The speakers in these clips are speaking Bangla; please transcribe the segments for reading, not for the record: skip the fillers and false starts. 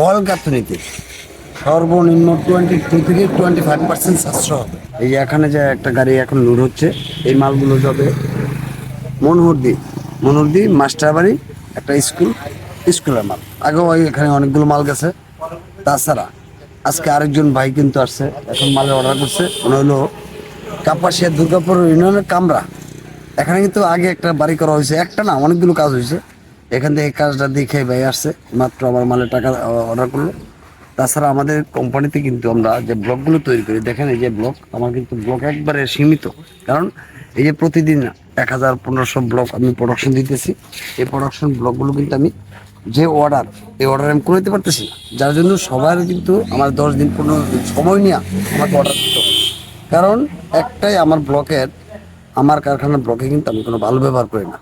অল গাঁথনিতে সর্বনিম্ন 22 থেকে 25% সাশ্রয় হবে। এই যে এখানে যে একটা গাড়ি এখন লোড হচ্ছে, এই মালগুলো যাবে মনোহরদি মাস্টারবাড়ি একটা স্কুলের মাল। আগেও এখানে অনেকগুলো মাল গেছে। তাছাড়া আজকে আরেকজন ভাই কিন্তু আসছে, এখন মালের অর্ডার করছে, মনে হলো কাপাসিয়া দুর্গাপুর ইউনিয়নের কামরা। এখানে কিন্তু আগে একটা বাড়ি করা হয়েছে, একটা না অনেকগুলো কাজ হয়েছে। এখান থেকে কাজটা দেখে ভাই আসছে, মাত্র আমার মালের টাকা অর্ডার করলো। তাছাড়া আমাদের কোম্পানিতে কিন্তু আমরা যে ব্লকগুলো তৈরি করি, দেখেন এই যে ব্লক, আমার কিন্তু ব্লক একবারে সীমিত। কারণ এই যে প্রতিদিন 1000-1500 ব্লক আমি প্রোডাকশন দিতেছি। এই প্রোডাকশন ব্লকগুলো কিন্তু আমি যে এই অর্ডার আমি করে দিতে পারতেছি না, যার জন্য সবার কিন্তু আমার 10 দিন 15 দিন সময় নিয়ে আমাকে অর্ডার করতে হবে। কারণ একটাই আমার আমার কারখানার ব্লকে কিন্তু আমি কোনো ভালো ব্যবহার করি না,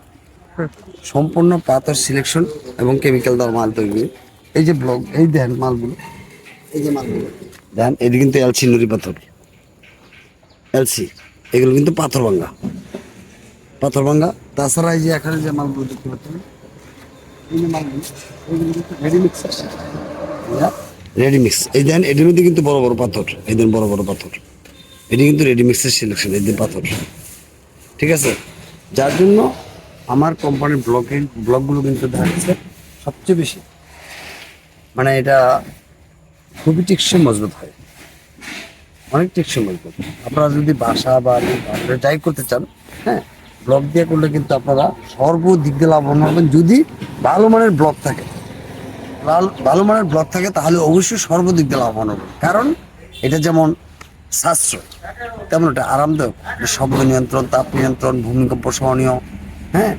সম্পূর্ণ পাথর সিলেকশন এবং কেমিক্যাল দেওয়া মাল তৈরি করি। এই যে ব্লক, এই দেন মালগুলো, এই যে মালগুলো দেন, এটি কিন্তু এলসি নুড়ি পাথর, এলসি, এগুলো কিন্তু পাথর ভাঙ্গা। তাছাড়া এই যে এখানে যে মালগুলো দেখতে পাচ্ছেন, এই যে মালগুলো, এগুলো কিন্তু রেডিমিক্স। এই দেন এটির মধ্যে কিন্তু বড় বড় পাথর, এই দেন বড় বড় পাথর, এটি কিন্তু রেডিমিক্সের সিলেকশন, এই যে পাথর, ঠিক আছে। যার জন্য আমার কোম্পানির ব্লকগুলো কিন্তু দেখা যাচ্ছে সবচেয়ে বেশি, মানে এটা খুবই টেকসই মজবুত হয়, অনেক টেকসই মজবুত। আপনারা যদি বাসা বা যাই করতে চান, হ্যাঁ, ব্লক দিয়ে করলে কিন্তু আপনারা সর্বদিক দিয়ে লাভবান হবেন। যদি ভালো মানের ব্লক থাকে, তাহলে অবশ্যই সর্বদিক দিয়ে লাভবান হবে। কারণ এটা যেমন সাশ্রয়, তেমন এটা আরামদায়ক, শব্দ নিয়ন্ত্রণ, তাপ নিয়ন্ত্রণ, ভূমিকম্প সহনীয়, হ্যাঁ,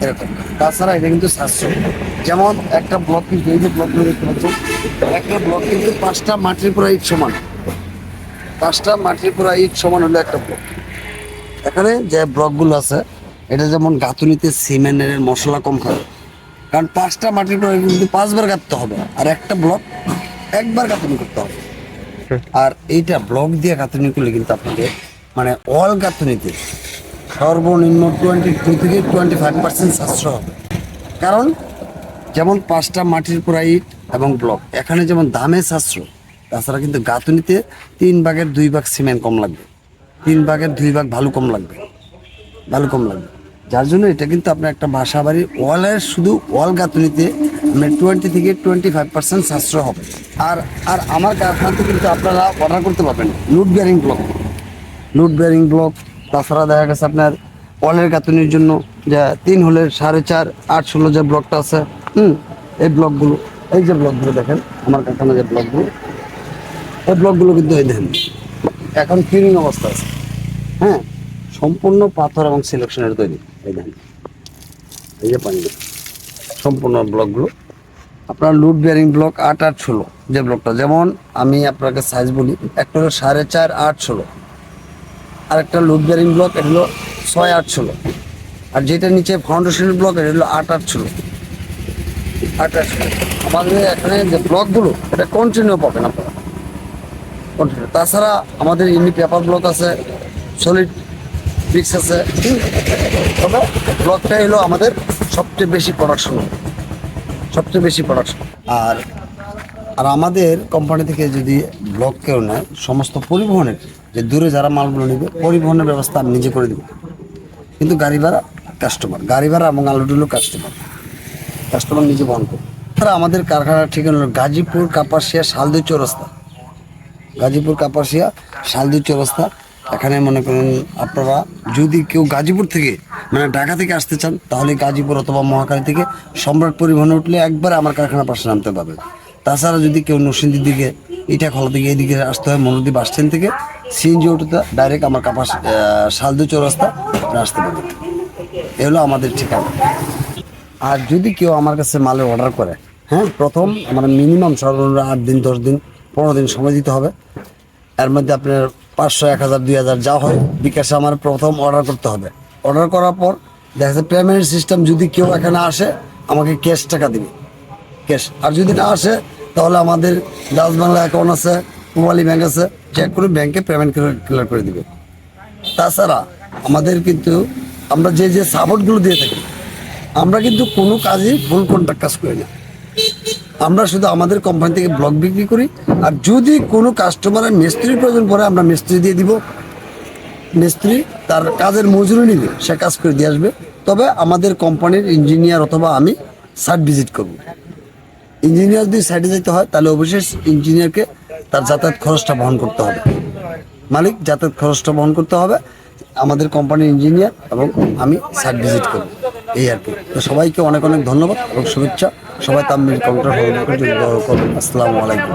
এরকম। তাছাড়া এটা কিন্তু সাশ্রয়। যেমন একটা ব্লক কিন্তু, এই যে ব্লকগুলো দেখতে পাচ্ছেন, একটা ব্লক কিন্তু 5টা মাটির পুরা ইট সমান, 5টা মাটির পুরা ইট সমান হলো একটা ব্লক। এখানে যে ব্লকগুলো আছে, এটা যেমন গাঁথুনিতে সিমেন্টের মশলা কম খাবে, কারণ 5টা মাটির পুরা কিন্তু 5বার গাঁথতে হবে, আর একটা ব্লক একবার গাঁথুনি করতে হবে। আর এইটা ব্লক দিয়ে গাঁথুনি করলে কিন্তু আপনাকে মানে অল গাঁথুনিতে সর্বনিম্ন 22 থেকে 25% সাশ্রয় হবে। কারণ যেমন 5টা মাটির পোড়া ইট এবং ব্লক, এখানে যেমন দামে সাশ্রয়, তাছাড়া কিন্তু গাঁথুনিতে 3/2 সিমেন্ট কম লাগবে, 3/2 ভালো কম লাগবে। যার জন্য এটা কিন্তু আপনার একটা বাসা বাড়ির ওয়ালের শুধু ওয়াল গাঁথুনিতে 20 থেকে 25% সাশ্রয় হবে। আর আর আমার কারখানাতে কিন্তু আপনারা অর্ডার করতে পারবেন লুড বেয়ারিং ব্লক। তাছাড়া দেখা গেছে আপনার ওয়ালের গাঁথুনির জন্য যে 3 হলের 4.5 8/16 যে ব্লকটা আছে, এই ব্লকগুলো, এই যে ব্লকগুলো দেখেন আমার কারখানা, যে ব্লকগুলো, এই ব্লকগুলো কিন্তু এই দেখেন এখন ক্লিনিং অবস্থা আছে, হ্যাঁ, সম্পূর্ণ পাথর এবং সিলেকশনের তৈরি। এই দেখেন, এই যে পানি সম্পূর্ণ ব্লকগুলো আপনার লুড বেয়ারিং ব্লক 8/8/16 যে ব্লকটা, যেমন আমি আপনাকে সাইজ বলি, একটা হলো 4.5 8/16, আর একটা লুড বেয়ারিং ব্লক এটা হলো 6/8/16, আর যেটা নিচে ফাউন্ডেশনের ব্লক এটা হলো 8/8/16। আমাদের এখানে যে ব্লকগুলো এটা কন্টিনিউ পাবেন আপনারা, কন্টিনিউ। তাছাড়া আমাদের ইউনি পেপার ব্লক আছে, সলিড ব্রিক্স আছে, তবে ব্লকটাই হলো আমাদের সবচেয়ে বেশি প্রোডাকশন। আর আর আমাদের কোম্পানি থেকে যদি ব্লক কেউ নেয়, সমস্ত পরিবহনের, যে দূরে যারা মালগুলো নেবে, পরিবহনের ব্যবস্থা আমি নিজে করে দেবো, কিন্তু গাড়ি ভাড়া এবং আলু কাস্টমার নিজে বহন করবে। তারা আমাদের কারখানার ঠিকানা হলো গাজীপুর কাপাসিয়া শালদুই চৌরাস্তা। এখানে মনে করেন আপনারা যদি কেউ গাজীপুর থেকে মানে ঢাকা থেকে আসতে চান, তাহলে গাজীপুর অথবা মহাখালী থেকে সম্রাট পরিবহনে উঠলে একবার আমার কারখানার পাশে নামতে পারবে। তাছাড়া যদি কেউ নরসিংদীর দিকে, ইটাখলা থেকে এইদিকে আসতে হয়, মনোদী বাস স্ট্যান্ড থেকে সিএনজি অটোতে ডাইরেক্ট আমার শালদুই চৌরাস্তা আসতে পারবে। এ হলো আমাদের ঠিকানা। আর যদি কেউ আমার কাছে মালের অর্ডার করে, হ্যাঁ, প্রথম মানে মিনিমাম সর্বনিম্ন 8 দিন 10 দিন 15 দিন সময় দিতে হবে। এর মধ্যে আপনার 500 1000 2000 যা হয় বিকাশে আমার প্রথম অর্ডার করতে হবে। অর্ডার করার পর দেখা যাচ্ছে পেমেন্ট সিস্টেম, যদি কেউ এখানে আসে আমাকে ক্যাশ টাকা দিবে, ক্যাশ। আর যদি না আসে তাহলে আমাদের ডাচ বাংলা অ্যাকাউন্ট আছে, পূবালী ব্যাংক আছে, চেক করে ব্যাংকে পেমেন্ট ক্লিয়ার করে দিবে। তাছাড়া আমাদের কিন্তু আমরা যে সাপোর্টগুলো দিয়ে থাকি, আমরা কিন্তু কোনো কাজই ফুল কন্ট্রাক্ট কাজ করি না। আমরা শুধু আমাদের কোম্পানি থেকে ব্লক বিক্রি করি। আর যদি কোনো কাস্টমারের মিস্ত্রির প্রয়োজন পড়ে আমরা মিস্ত্রি দিয়ে দিব। মিস্ত্রি তার কাজের মজুরি নিবে, সে কাজ করে দিয়ে আসবে। তবে আমাদের কোম্পানির ইঞ্জিনিয়ার অথবা আমি সাইট ভিজিট করব। ইঞ্জিনিয়ার যদি সাইটে যেতে হয় তাহলে অবশ্যই ইঞ্জিনিয়ারকে তার যাতায়াত খরচটা বহন করতে হবে। মালিক যাতায়াত খরচটা বহন করতে হবে, আমাদের কোম্পানির ইঞ্জিনিয়ার এবং আমি সাইট ভিজিট করব, এই আর কি। তো সবাইকে অনেক অনেক ধন্যবাদ এবং শুভেচ্ছা। সবাই তামিল কাউন্টার করবেন। আসসালামু আলাইকুম।